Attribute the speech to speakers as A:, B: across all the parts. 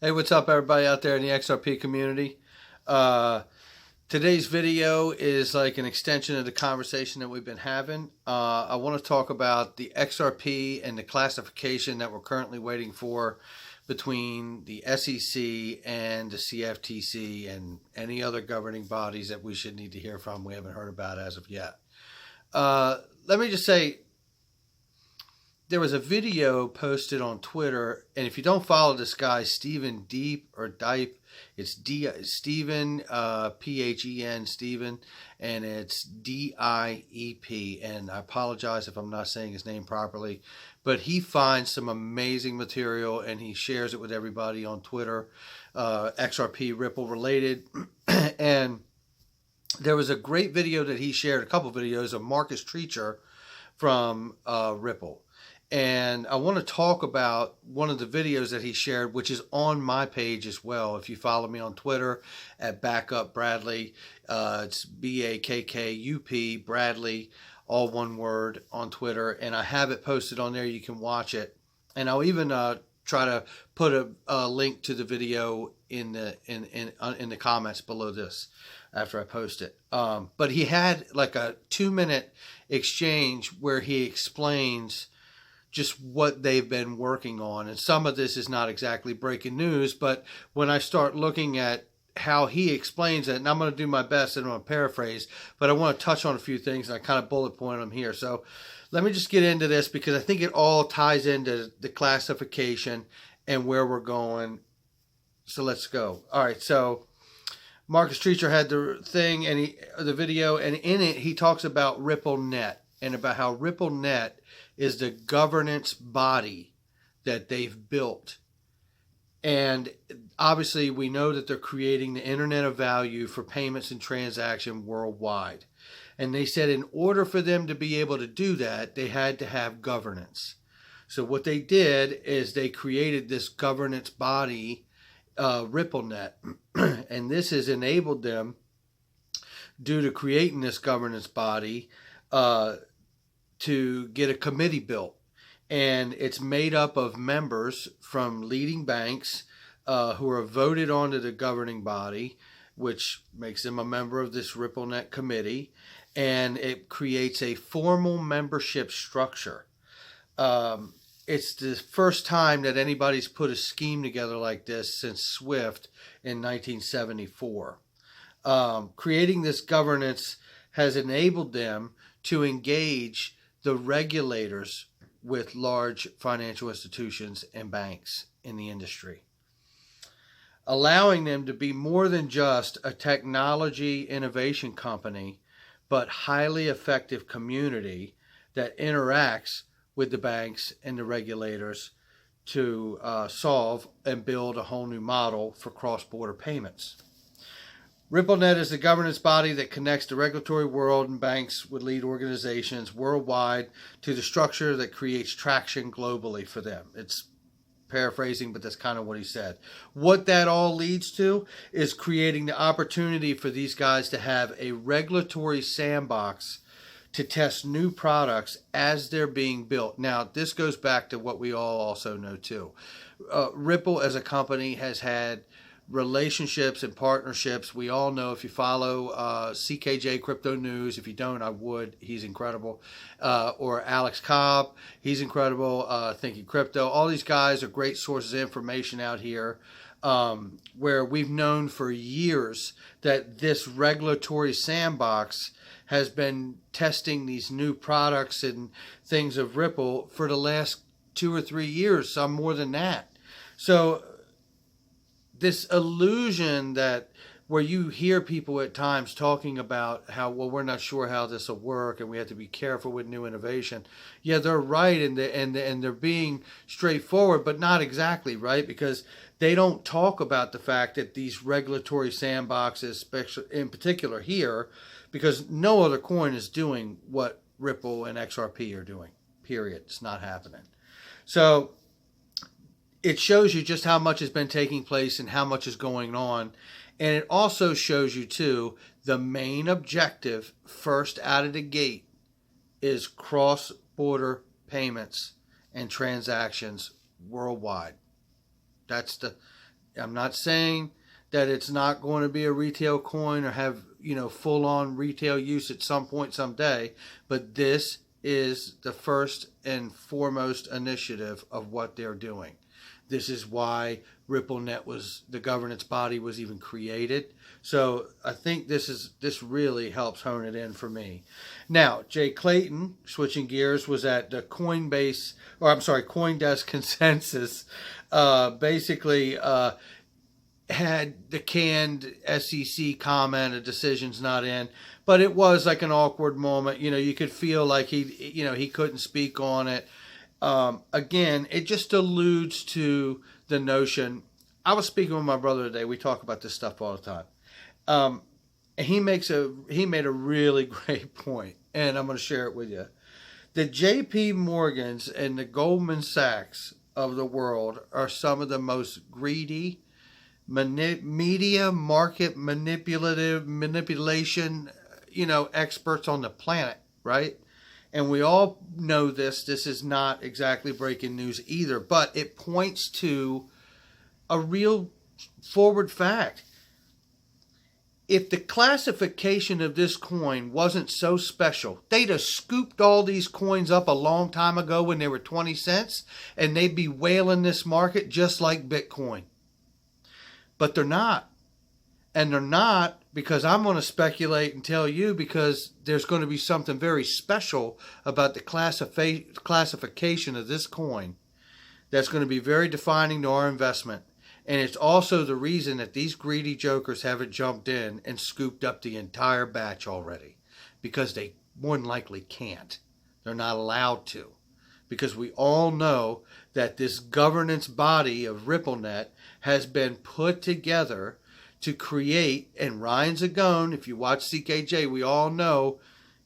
A: Hey, what's up, everybody out there in the XRP community? Today's video is like an extension of the conversation that we've been having. I want to talk about the XRP and the classification that we're currently waiting for between the SEC and the CFTC and any other governing bodies that we should need to hear from we haven't heard about as of yet. Let me just say, there was a video posted on Twitter, and if you don't follow this guy, Stephen Deep or Dipe, it's Stephen, P-H-E-N, Stephen, and it's D-I-E-P, and I apologize if I'm not saying his name properly, but he finds some amazing material, and he shares it with everybody on Twitter, XRP Ripple related, and there was a great video that he shared, a couple videos of Marcus Treacher from Ripple. And I want to talk about one of the videos that he shared, which is on my page as well. If you follow me on Twitter at Backup Bradley, it's B-A-K-K-U-P, Bradley, all one word on Twitter. And I have it posted on there. You can watch it. And I'll even try to put a link to the video in the comments below this after I post it. But he had like a 2-minute exchange where he explains just what they've been working on. And some of this is not exactly breaking news, but when I start looking at how he explains it, and I'm going to do my best and I'm going to paraphrase, but I want to touch on a few things and I kind of bullet point them here. So let me just get into this because I think it all ties into the classification and where we're going. So let's go. All right. So Marcus Treacher had the thing and the video, and in it, he talks about RippleNet and about how RippleNet is the governance body that they've built. And obviously we know that they're creating the Internet of Value for payments and transaction worldwide. And they said in order for them to be able to do that, they had to have governance. So what they did is they created this governance body, RippleNet. And this has enabled them, due to creating this governance body, to get a committee built, and it's made up of members from leading banks who are voted onto the governing body, which makes them a member of this RippleNet committee, and it creates a formal membership structure. It's the first time that anybody's put a scheme together like this since SWIFT in 1974. Creating this governance has enabled them to engage the regulators with large financial institutions and banks in the industry, allowing them to be more than just a technology innovation company, but highly effective community that interacts with the banks and the regulators to solve and build a whole new model for cross-border payments. RippleNet is the governance body that connects the regulatory world and banks with lead organizations worldwide to the structure that creates traction globally for them. It's paraphrasing, but that's kind of what he said. What that all leads to is creating the opportunity for these guys to have a regulatory sandbox to test new products as they're being built. Now, this goes back to what we all also know too. Ripple as a company has had relationships and partnerships. We all know, if you follow CKJ Crypto News, if you don't, I would. He's incredible. Or Alex Cobb, he's incredible. Thinking Crypto. All these guys are great sources of information out here, where we've known for years that this regulatory sandbox has been testing these new products and things of Ripple for the last 2 or 3 years, some more than that. So this illusion that where you hear people at times talking about how, well, we're not sure how this will work and we have to be careful with new innovation. Yeah, they're right, and they're being straightforward, but not exactly right, because they don't talk about the fact that these regulatory sandboxes, in particular here, because no other coin is doing what Ripple and XRP are doing, period. It's not happening. So it shows you just how much has been taking place and how much is going on. And it also shows you, too, the main objective first out of the gate is cross-border payments and transactions worldwide. I'm not saying that it's not going to be a retail coin or have, full on retail use at some point someday, but this is the first and foremost initiative of what they're doing. This is why RippleNet was, the governance body was even created. So I think this really helps hone it in for me. Now, Jay Clayton, switching gears, was at the CoinDesk consensus. Basically, had the canned SEC comment, a decision's not in, but it was like an awkward moment. You could feel like he couldn't speak on it. Again, it just alludes to the notion. I was speaking with my brother today. We talk about this stuff all the time. And he made a really great point, and I'm going to share it with you. The J.P. Morgans and the Goldman Sachs of the world are some of the most greedy, media market manipulation, experts on the planet, right? And we all know this. This is not exactly breaking news either, but it points to a real forward fact. If the classification of this coin wasn't so special, they'd have scooped all these coins up a long time ago when they were 20 cents, and they'd be whaling this market just like Bitcoin. But they're not. And they're not because I'm going to speculate and tell you, because there's going to be something very special about the classification of this coin that's going to be very defining to our investment. And it's also the reason that these greedy jokers haven't jumped in and scooped up the entire batch already, because they more than likely can't. They're not allowed to, because we all know that this governance body of RippleNet has been put together to create, and Ryan Zagone, if you watch CKJ, we all know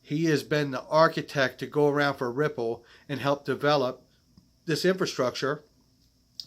A: he has been the architect to go around for Ripple and help develop this infrastructure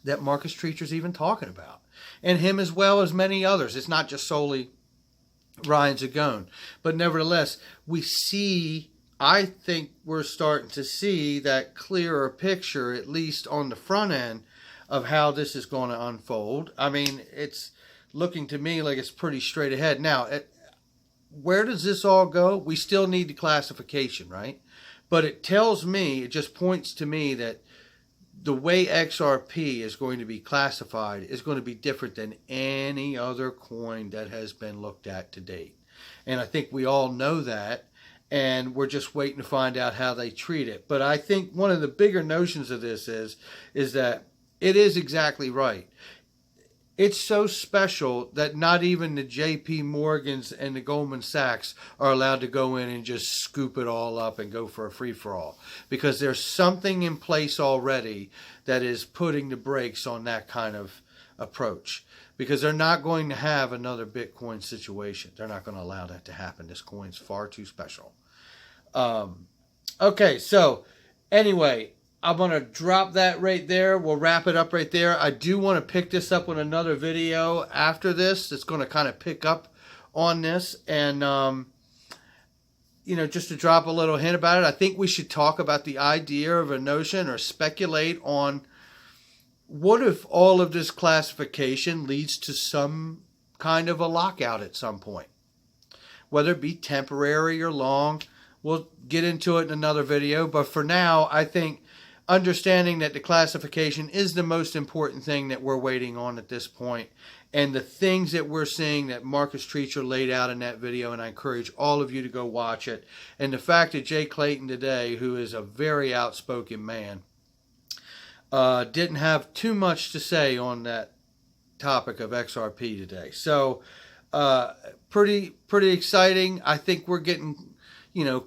A: that Marcus Treacher's even talking about. And him as well as many others. It's not just solely Ryan Zagone. But nevertheless, I think we're starting to see that clearer picture, at least on the front end, of how this is going to unfold. I mean, it's looking to me like it's pretty straight ahead. Now, where does this all go? We still need the classification, right? But it just points to me that the way XRP is going to be classified is going to be different than any other coin that has been looked at to date. And I think we all know that, and we're just waiting to find out how they treat it. But I think one of the bigger notions of this is that it is exactly right. It's so special that not even the J.P. Morgans and the Goldman Sachs are allowed to go in and just scoop it all up and go for a free-for-all. Because there's something in place already that is putting the brakes on that kind of approach. Because they're not going to have another Bitcoin situation. They're not going to allow that to happen. This coin's far too special. Okay, so anyway, I'm going to drop that right there. We'll wrap it up right there. I do want to pick this up with another video after this. It's going to kind of pick up on this. And, just to drop a little hint about it, I think we should talk about the idea of a notion or speculate on what if all of this classification leads to some kind of a lockout at some point, whether it be temporary or long. We'll get into it in another video. But for now, I think understanding that the classification is the most important thing that we're waiting on at this point, and the things that we're seeing that Marcus Treacher laid out in that video, and I encourage all of you to go watch it, and the fact that Jay Clayton today, who is a very outspoken man, didn't have too much to say on that topic of XRP today. So pretty exciting. I think we're getting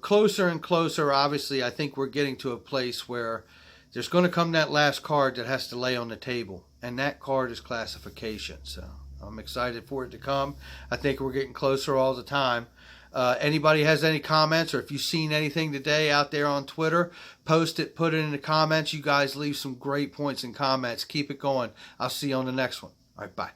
A: closer and closer. Obviously, I think we're getting to a place where there's going to come that last card that has to lay on the table, and that card is classification. So I'm excited for it to come. I think we're getting closer all the time. Anybody has any comments, or if you've seen anything today out there on Twitter, post it, put it in the comments. You guys leave some great points and comments. Keep it going. I'll see you on the next one. All right, bye.